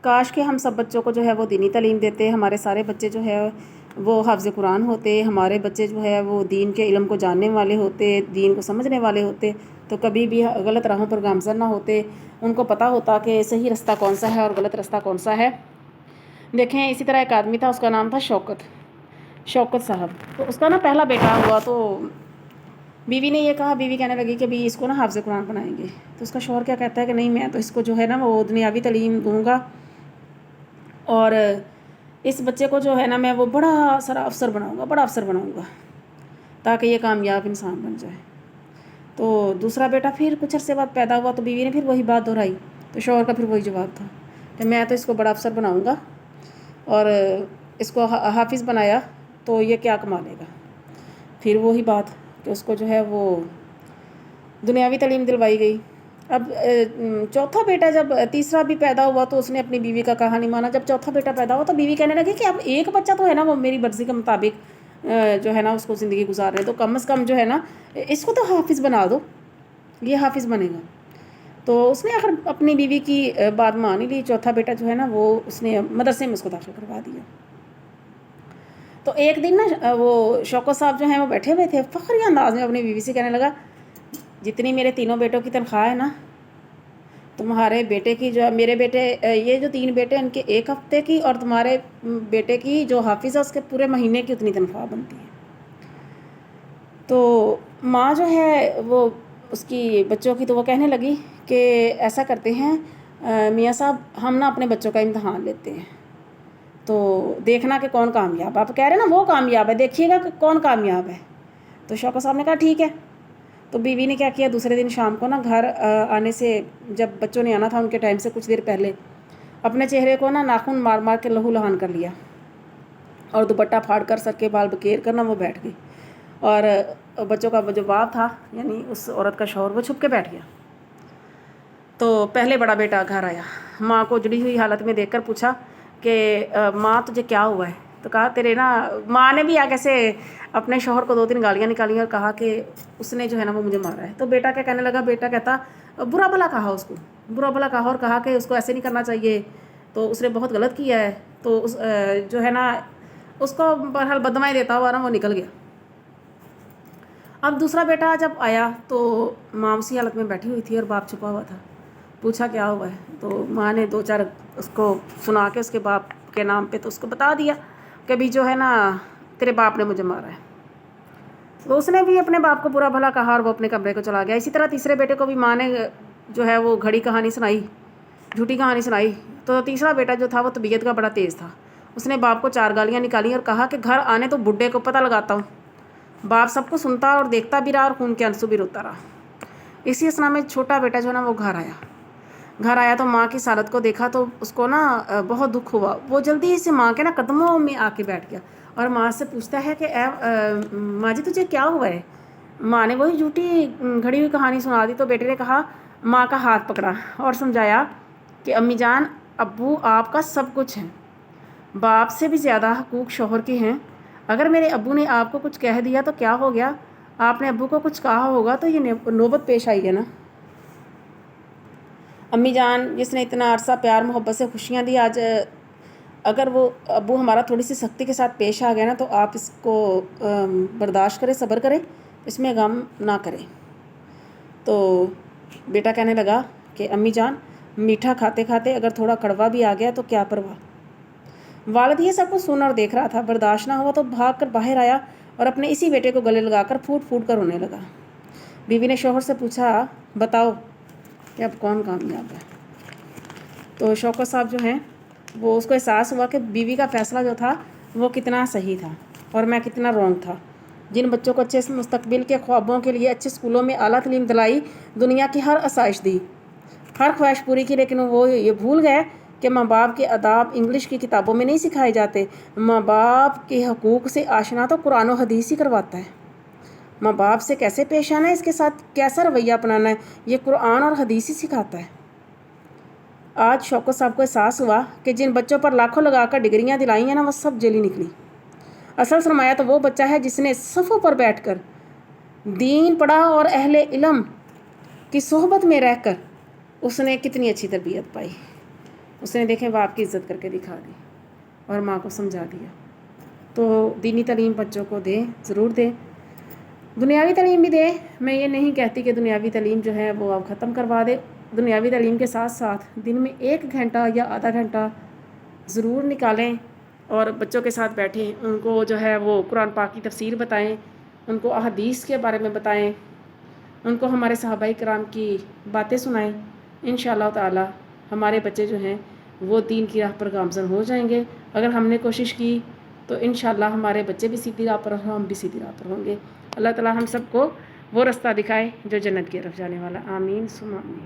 کاش کہ ہم سب بچوں کو جو ہے وہ دینی تعلیم دیتے، ہمارے سارے بچے جو ہے وہ حافظ قرآن ہوتے، ہمارے بچے جو ہے وہ دین کے علم کو جاننے والے ہوتے، دین کو سمجھنے والے ہوتے، تو کبھی بھی غلط راہوں پر گامزن نہ ہوتے، ان کو پتہ ہوتا کہ صحیح رستہ کون سا ہے اور غلط رستہ کون سا ہے۔ دیکھیں اسی طرح ایک آدمی تھا، اس کا نام تھا شوکت صاحب۔ تو اس کا نا پہلا بیٹا ہوا، تو بیوی نے یہ کہا، بیوی کہنے لگی کہ بھی اس کو نا حافظ قرآن بنائیں گے۔ تو اس کا شوہر کیا کہتا ہے کہ نہیں، میں تو اس کو جو ہے نا وہ دنیاوی تعلیم دوں گا، اور اس بچے کو جو ہے نا میں وہ بڑا سارا افسر بناؤں گا تاکہ یہ کامیاب انسان بن جائے۔ تو دوسرا بیٹا پھر کچھ عرصے بعد پیدا ہوا، تو بیوی نے پھر وہی بات دہرائی، تو شوہر کا پھر وہی جواب تھا کہ میں تو اس کو بڑا افسر بناؤں گا، اور اس کو حافظ بنایا تو یہ کیا کما لے گا۔ پھر وہی بات کہ اس کو جو ہے وہ دنیاوی تعلیم دلوائی گئی۔ اب چوتھا بیٹا جب تیسرا بھی پیدا ہوا تو اس نے اپنی بیوی کا کہا نہیں مانا۔ جب چوتھا بیٹا پیدا ہوا تو بیوی کہنے لگی کہ اب ایک بچہ تو ہے نا وہ میری مرضی کے مطابق جو ہے نا اس کو زندگی گزار رہے، تو کم از کم جو ہے نا اس کو تو حافظ بنا دو، یہ حافظ بنے گا۔ تو اس نے آخر اپنی بیوی کی بات مان ہی لی، چوتھا بیٹا جو ہے نا وہ اس نے مدرسے میں اس کو داخل کروا دیا۔ تو ایک دن نا وہ شوکت صاحب جو ہیں وہ بیٹھے ہوئے تھے، فخری انداز میں اپنی بیوی سے کہنے لگا، جتنی میرے تینوں بیٹوں کی تنخواہ ہے نا، تمہارے بیٹے کی جو میرے بیٹے یہ جو 3 بیٹے ان کے 1 ہفتے کی، اور تمہارے بیٹے کی جو حافظ ہے اس کے پورے مہینے کی اتنی تنخواہ بنتی ہے۔ تو ماں جو ہے وہ اس کی بچوں کی تو وہ کہنے لگی کہ ایسا کرتے ہیں میاں صاحب، ہم نا اپنے بچوں کا امتحان لیتے ہیں، تو دیکھنا کہ کون کامیاب، آپ کہہ رہے ہیں نا وہ کامیاب ہے، دیکھیے گا کہ کون کامیاب ہے۔ تو شوکت صاحب نے کہا ٹھیک ہے۔ تو بیوی نے کیا کیا، دوسرے دن شام کو نا گھر آنے سے، جب بچوں نے آنا تھا ان کے ٹائم سے کچھ دیر پہلے، اپنے چہرے کو نا ناخن مار مار کے لہو لہان کر لیا، اور دوپٹہ پھاڑ کر سر کے بال بکیر کر نا وہ بیٹھ گئی، اور بچوں کا جو باپ تھا یعنی اس عورت کا شوہر وہ چھپ کے بیٹھ گیا۔ تو پہلے بڑا بیٹا گھر آیا، ماں کو جڑی ہوئی حالت میں دیکھ کر پوچھا کہ ماں تجھے کیا ہوا ہے؟ تو کہا تیرے نا، ماں نے بھی آگے سے اپنے شوہر کو 2-3 گالیاں نکالی اور کہا کہ اس نے جو ہے نا وہ مجھے مارا ہے۔ تو بیٹا کیا کہنے لگا، بیٹا کہتا برا بھلا کہا اس کو، برا بھلا کہا اور کہا کہ اس کو ایسے نہیں کرنا چاہیے، تو اس نے بہت غلط کیا ہے۔ تو اس جو ہے نا اس کو بہرحال بددمائی دیتا ہوا نا وہ نکل گیا۔ اب دوسرا بیٹا جب آیا تو ماں اسی حالت میں بیٹھی ہوئی تھی اور باپ چھپا ہوا تھا۔ پوچھا کیا ہوا ہے؟ تو ماں نے 2-4 اس کو سنا کے اس کے باپ کے نام پہ تو اس کو بتا دیا کہ بھی جو ہے نا تیرے باپ نے مجھے مارا ہے۔ تو اس نے بھی اپنے باپ کو برا بھلا کہا اور وہ اپنے کمرے کو چلا گیا۔ اسی طرح تیسرے بیٹے کو بھی ماں نے جو ہے وہ گھڑی کہانی سنائی، جھوٹی کہانی سنائی۔ تو تیسرا بیٹا جو تھا وہ طبیعت کا بڑا تیز تھا، اس نے باپ کو 4 گالیاں نکالی اور کہا کہ گھر آنے تو بڈھے کو پتہ لگاتا ہوں۔ باپ سب کو سنتا اور دیکھتا بھی رہا اور خون کے آنسو بھی روتا رہا۔ اسی اسنا میں چھوٹا بیٹا جو ہے نا وہ گھر آیا تو ماں کی حالت کو دیکھا تو اس کو نا بہت دکھ ہوا۔ وہ جلدی سے ماں کے نا قدموں میں آ کے بیٹھ گیا اور ماں سے پوچھتا ہے کہ ماں جی تجھے کیا ہوا ہے؟ ماں نے وہی جھوٹی گھڑی ہوئی کہانی سنا دی۔ تو بیٹے نے کہا، ماں کا ہاتھ پکڑا اور سمجھایا کہ امی جان، ابو آپ کا سب کچھ ہیں، باپ سے بھی زیادہ حقوق شوہر کے ہیں۔ اگر میرے ابو نے آپ کو کچھ کہہ دیا تو کیا ہو گیا، آپ نے ابو کو کچھ کہا ہوگا تو یہ نوبت پیش آئی ہے نا۔ امی جان جس نے اتنا عرصہ پیار محبت سے خوشیاں دی، آج اگر وہ ابو ہمارا تھوڑی سی سختی کے ساتھ پیش آ گیا نا تو آپ اس کو برداشت کریں، صبر کریں، اس میں غم نہ کریں۔ تو بیٹا کہنے لگا کہ امی جان، میٹھا کھاتے کھاتے اگر تھوڑا کڑوا بھی آ گیا تو کیا پرواہ۔ والد یہ سب کچھ سن اور دیکھ رہا تھا، برداشت نہ ہوا تو بھاگ کر باہر آیا اور اپنے اسی بیٹے کو گلے لگا کر پھوٹ پھوٹ کر رونے لگا۔ بیوی نے شوہر سے پوچھا، بتاؤ کہ اب کون کامیاب ہے؟ تو شوکت صاحب جو ہیں وہ اس کو احساس ہوا کہ بیوی کا فیصلہ جو تھا وہ کتنا صحیح تھا اور میں کتنا رونگ تھا۔ جن بچوں کو اچھے مستقبل کے خوابوں کے لیے اچھے اسکولوں میں اعلیٰ تعلیم دلائی، دنیا کی ہر آسائش دی، ہر خواہش پوری کی، لیکن وہ یہ بھول گئے کہ ماں باپ کے آداب انگلش کی کتابوں میں نہیں سکھائے جاتے۔ ماں باپ کے حقوق سے آشنا تو قرآن و حدیث ہی کرواتا ہے۔ ماں باپ سے کیسے پیش آنا ہے، اس کے ساتھ کیسا رویہ اپنانا ہے، یہ قرآن اور حدیث ہی سکھاتا ہے۔ آج شوکت صاحب کو احساس ہوا کہ جن بچوں پر لاکھوں لگا کر ڈگریاں دلائی ہیں نا وہ سب جیلی نکلی۔ اصل سرمایہ تو وہ بچہ ہے جس نے صفوں پر بیٹھ کر دین پڑھا اور اہل علم کی صحبت میں رہ کر اس نے کتنی اچھی تربیت پائی۔ اس نے دیکھیں باپ کی عزت کر کے دکھا دی اور ماں کو سمجھا دیا۔ تو دینی تعلیم بچوں کو دیں، ضرور دیں، دنیاوی تعلیم بھی دیں۔ میں یہ نہیں کہتی کہ دنیاوی تعلیم جو ہے وہ اب ختم کروا دے، دنیاوی تعلیم کے ساتھ ساتھ دن میں 1 گھنٹہ یا آدھا گھنٹہ ضرور نکالیں اور بچوں کے ساتھ بیٹھیں، ان کو جو ہے وہ قرآن پاک کی تفسیر بتائیں، ان کو احادیث کے بارے میں بتائیں، ان کو ہمارے صحابہ کرام کی باتیں سنائیں۔ انشاءاللہ تعالی ہمارے بچے جو ہیں وہ دین کی راہ پر گامزن ہو جائیں گے۔ اگر ہم نے کوشش کی تو انشاءاللہ ہمارے بچے بھی سیدھی راہ پر ہوں، ہم بھی سیدھی راہ پر ہوں گے۔ اللہ تعالی ہم سب کو وہ رستہ دکھائے جو جنت کی طرف جانے والا۔ آمین ثم آمین۔